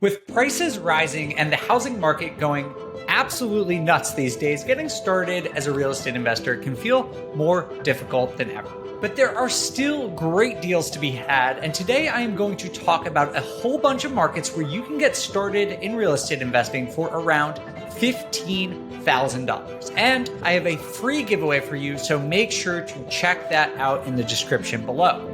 With prices rising and the housing market going absolutely nuts these days, getting started as a real estate investor can feel more difficult than ever. But there are still great deals to be had, and today I am going to talk about a whole bunch of markets where you can get started in real estate investing for around $15,000. And I have a free giveaway for you, so make sure to check that out in the description below.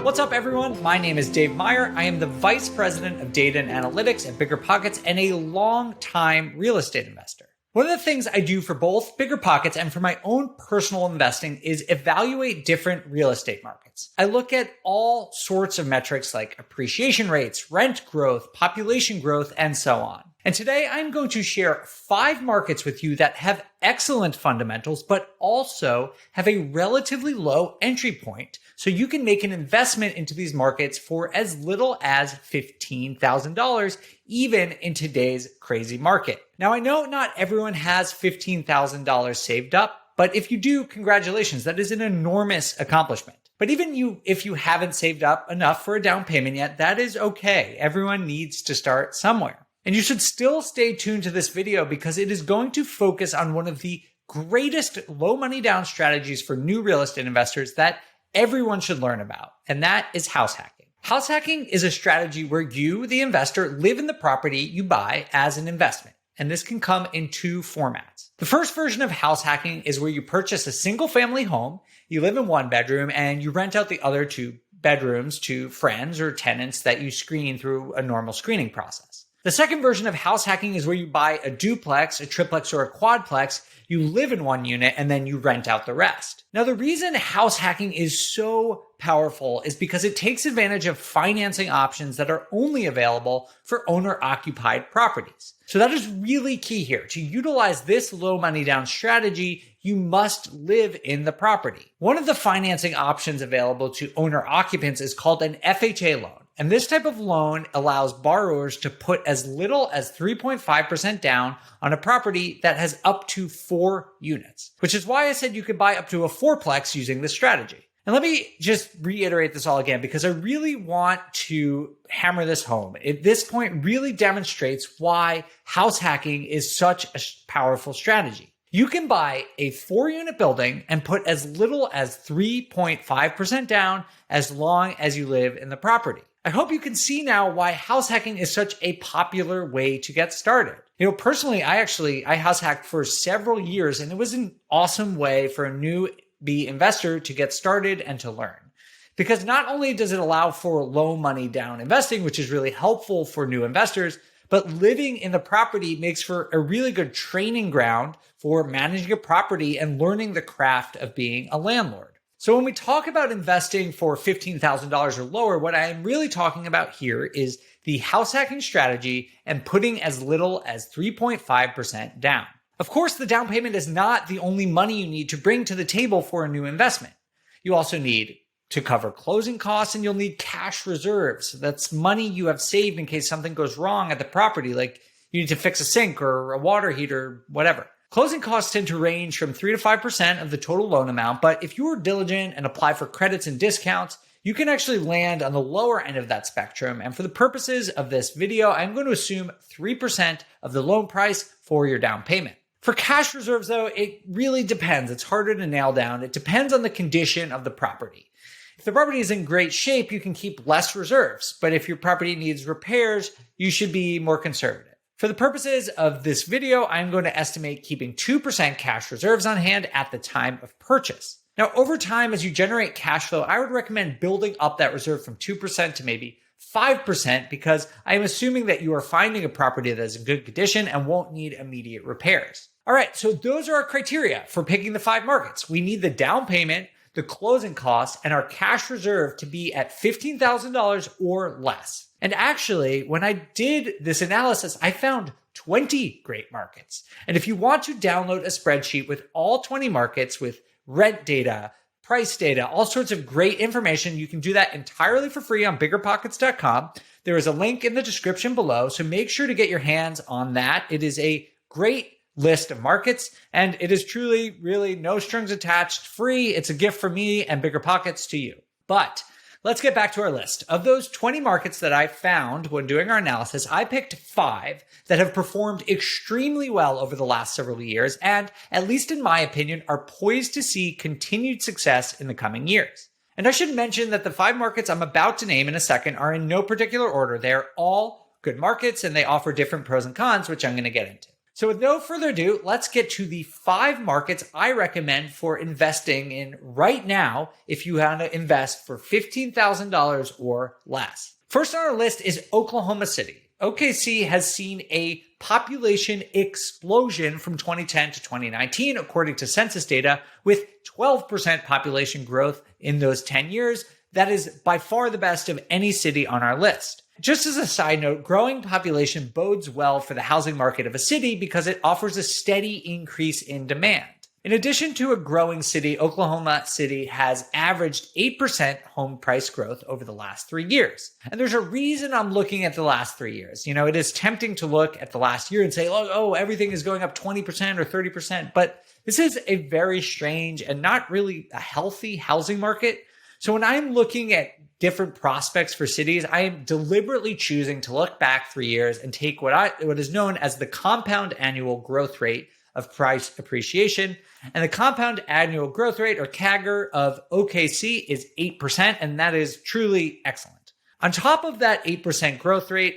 What's up, everyone? My name is Dave Meyer. I am the Vice President of Data and Analytics at BiggerPockets and a long-time real estate investor. One of the things I do for both BiggerPockets and for my own personal investing is evaluate different real estate markets. I look at all sorts of metrics like appreciation rates, rent growth, population growth, and so on. And today I'm going to share 5 markets with you that have excellent fundamentals, but also have a relatively low entry point. So you can make an investment into these markets for as little as $15,000, even in today's crazy market. Now, I know not everyone has $15,000 saved up, but if you do, congratulations. That is an enormous accomplishment. But even if you haven't saved up enough for a down payment yet, that is okay. Everyone needs to start somewhere. And you should still stay tuned to this video because it is going to focus on one of the greatest low money down strategies for new real estate investors that everyone should learn about, and that is house hacking. House hacking is a strategy where you, the investor, live in the property you buy as an investment, and this can come in 2 formats. The first version of house hacking is where you purchase a single family home, you live in 1 bedroom, and you rent out the other 2 bedrooms to friends or tenants that you screen through a normal screening process. The second version of house hacking is where you buy a duplex, a triplex, or a quadplex, you live in 1 unit, and then you rent out the rest. Now, the reason house hacking is so powerful is because it takes advantage of financing options that are only available for owner-occupied properties. So that is really key here. To utilize this low money down strategy, you must live in the property. One of the financing options available to owner occupants is called an FHA loan. And this type of loan allows borrowers to put as little as 3.5% down on a property that has up to 4 units, which is why I said you could buy up to a fourplex using this strategy. And let me just reiterate this all again because I really want to hammer this home. This point really demonstrates why house hacking is such a powerful strategy. You can buy a 4-unit building and put as little as 3.5% down as long as you live in the property. I hope you can see now why house hacking is such a popular way to get started. Personally, I house hacked for several years, and it was an awesome way for a newbie investor to get started and to learn. Because not only does it allow for low money down investing, which is really helpful for new investors, but living in the property makes for a really good training ground for managing a property and learning the craft of being a landlord. So when we talk about investing for $15,000 or lower, what I am really talking about here is the house hacking strategy and putting as little as 3.5% down. Of course, the down payment is not the only money you need to bring to the table for a new investment. You also need to cover closing costs, and you'll need cash reserves. That's money you have saved in case something goes wrong at the property, like you need to fix a sink or a water heater, whatever. Closing costs tend to range from 3 to 5% of the total loan amount, but if you are diligent and apply for credits and discounts, you can actually land on the lower end of that spectrum. And for the purposes of this video, I'm going to assume 3% of the loan price for your down payment. For cash reserves, though, it really depends. It's harder to nail down. It depends on the condition of the property. If the property is in great shape, you can keep less reserves. But if your property needs repairs, you should be more conservative. For the purposes of this video, I'm going to estimate keeping 2% cash reserves on hand at the time of purchase. Now, over time, as you generate cash flow, I would recommend building up that reserve from 2% to maybe 5% because I am assuming that you are finding a property that is in good condition and won't need immediate repairs. All right, so those are our criteria for picking the 5 markets. We need the down payment, the closing costs, and our cash reserve to be at $15,000 or less. And actually, when I did this analysis, I found 20 great markets. And if you want to download a spreadsheet with all 20 markets with rent data, price data, all sorts of great information, you can do that entirely for free on BiggerPockets.com. There is a link in the description below, so make sure to get your hands on that. It is a great list of markets, and it is truly, really no strings attached, free. It's a gift from me and BiggerPockets to you. But let's get back to our list. Of those 20 markets that I found when doing our analysis, I picked 5 that have performed extremely well over the last several years and, at least in my opinion, are poised to see continued success in the coming years. And I should mention that the 5 markets I'm about to name in a second are in no particular order. They're all good markets and they offer different pros and cons, which I'm going to get into. So with no further ado, let's get to the 5 markets I recommend for investing in right now if you want to invest for $15,000 or less. First on our list is Oklahoma City. OKC has seen a population explosion from 2010 to 2019, according to census data, with 12% population growth in those 10 years. That is by far the best of any city on our list. Just as a side note, growing population bodes well for the housing market of a city because it offers a steady increase in demand. In addition to a growing city, Oklahoma City has averaged 8% home price growth over the last 3 years. And there's a reason I'm looking at the last 3 years. You know, it is tempting to look at the last year and say, oh, everything is going up 20% or 30%. But this is a very strange and not really a healthy housing market. So when I'm looking at different prospects for cities, I am deliberately choosing to look back 3 years and take what is known as the compound annual growth rate of price appreciation. And the compound annual growth rate, or CAGR, of OKC is 8%, and that is truly excellent. On top of that 8% growth rate,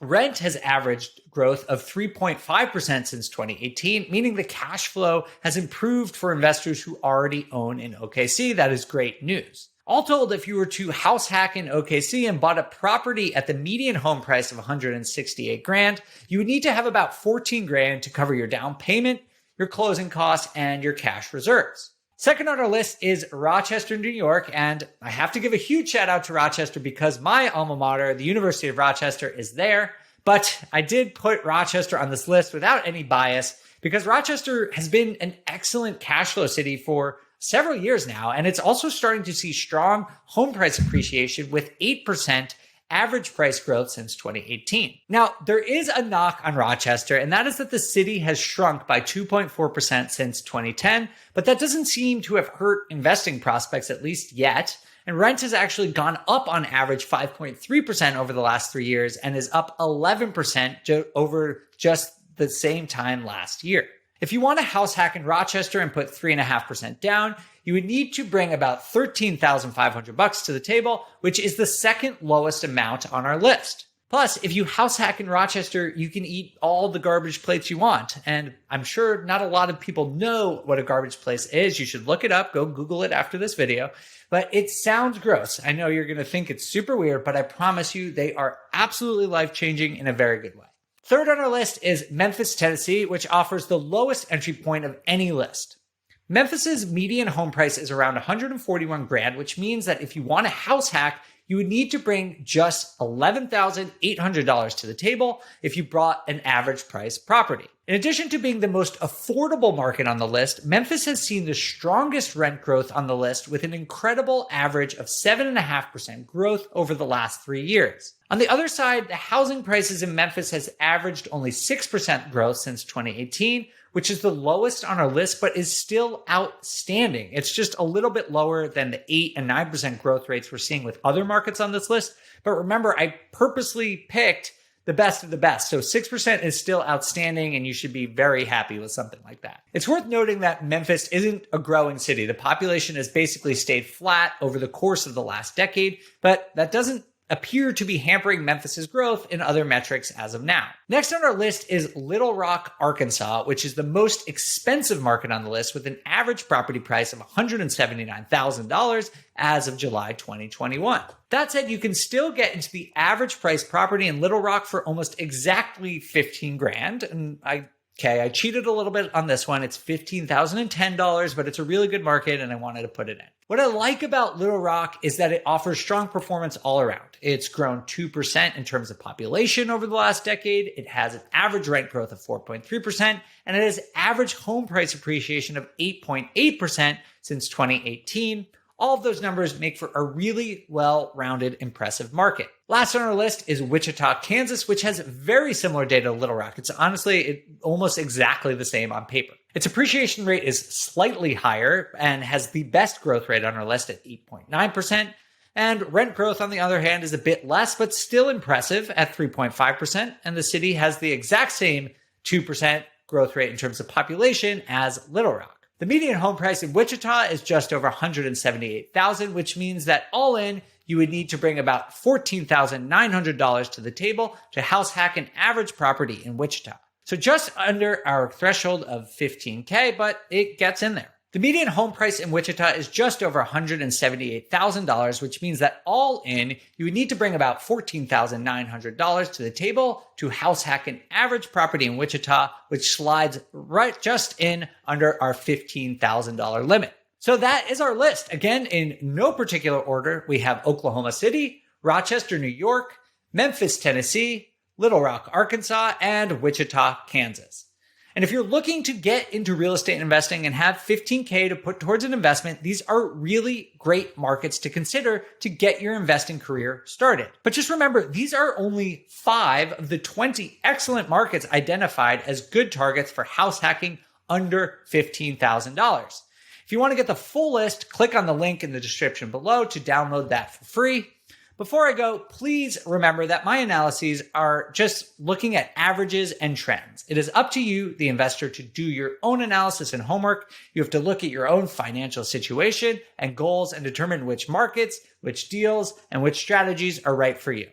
rent has averaged growth of 3.5% since 2018, meaning the cash flow has improved for investors who already own in OKC. That is great news. All told, if you were to house hack in OKC and bought a property at the median home price of $168,000, you would need to have about $14,000 to cover your down payment, your closing costs, and your cash reserves. Second on our list is Rochester, New York, and I have to give a huge shout out to Rochester because my alma mater, the University of Rochester, is there. But I did put Rochester on this list without any bias because Rochester has been an excellent cash flow city for several years now, and it's also starting to see strong home price appreciation with 8% average price growth since 2018. Now, there is a knock on Rochester, and that is that the city has shrunk by 2.4% since 2010, but that doesn't seem to have hurt investing prospects, at least yet. And rent has actually gone up on average 5.3% over the last 3 years and is up 11% over just the same time last year. If you want a house hack in Rochester and put 3.5% down, you would need to bring about $13,500 to the table, which is the second lowest amount on our list. Plus, if you house hack in Rochester, you can eat all the garbage plates you want. And I'm sure not a lot of people know what a garbage place is. You should look it up. Go Google it after this video. But it sounds gross. I know you're going to think it's super weird, but I promise you they are absolutely life-changing in a very good way. Third on our list is Memphis, Tennessee, which offers the lowest entry point of any list. Memphis's median home price is around $141,000, which means that if you want a house hack, you would need to bring just $11,800 to the table if you brought an average price property. In addition to being the most affordable market on the list, Memphis has seen the strongest rent growth on the list with an incredible average of 7.5% growth over the last 3 years. On the other side, the housing prices in Memphis has averaged only 6% growth since 2018, which is the lowest on our list, but is still outstanding. It's just a little bit lower than the 8 and 9% growth rates we're seeing with other markets on this list. But remember, I purposely picked the best of the best. So 6% is still outstanding, and you should be very happy with something like that. It's worth noting that Memphis isn't a growing city. The population has basically stayed flat over the course of the last decade, but that doesn't appear to be hampering Memphis's growth in other metrics as of now. Next on our list is Little Rock, Arkansas, which is the most expensive market on the list with an average property price of $179,000 as of July 2021. That said, you can still get into the average price property in Little Rock for almost exactly $15,000. And I cheated a little bit on this one. It's $15,010, but it's a really good market and I wanted to put it in. What I like about Little Rock is that it offers strong performance all around. It's grown 2% in terms of population over the last decade. It has an average rent growth of 4.3%, and it has average home price appreciation of 8.8% since 2018. All of those numbers make for a really well-rounded, impressive market. Last on our list is Wichita, Kansas, which has very similar data to Little Rock. It's honestly almost exactly the same on paper. Its appreciation rate is slightly higher and has the best growth rate on our list at 8.9%. And rent growth, on the other hand, is a bit less, but still impressive at 3.5%. And the city has the exact same 2% growth rate in terms of population as Little Rock. The median home price in Wichita is just over $178,000, which means that all in, you would need to bring about $14,900 to the table to house hack an average property in Wichita. So just under our threshold of $15K, but it gets in there. The median home price in Wichita is just over $178,000, which means that all in, you would need to bring about $14,900 to the table to house hack an average property in Wichita, which slides right just in under our $15,000 limit. So that is our list. Again, in no particular order, we have Oklahoma City, Rochester, New York, Memphis, Tennessee, Little Rock, Arkansas, and Wichita, Kansas. And if you're looking to get into real estate investing and have $15K to put towards an investment, these are really great markets to consider to get your investing career started. But just remember, these are only 5 of the 20 excellent markets identified as good targets for house hacking under $15,000. If you want to get the full list, click on the link in the description below to download that for free. Before I go, please remember that my analyses are just looking at averages and trends. It is up to you, the investor, to do your own analysis and homework. You have to look at your own financial situation and goals and determine which markets, which deals, and which strategies are right for you.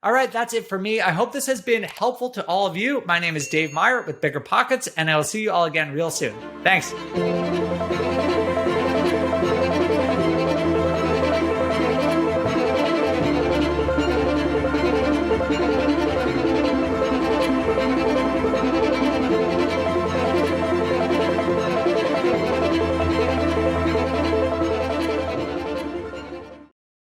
All right, that's it for me. I hope this has been helpful to all of you. My name is Dave Meyer with BiggerPockets, and I will see you all again real soon. Thanks.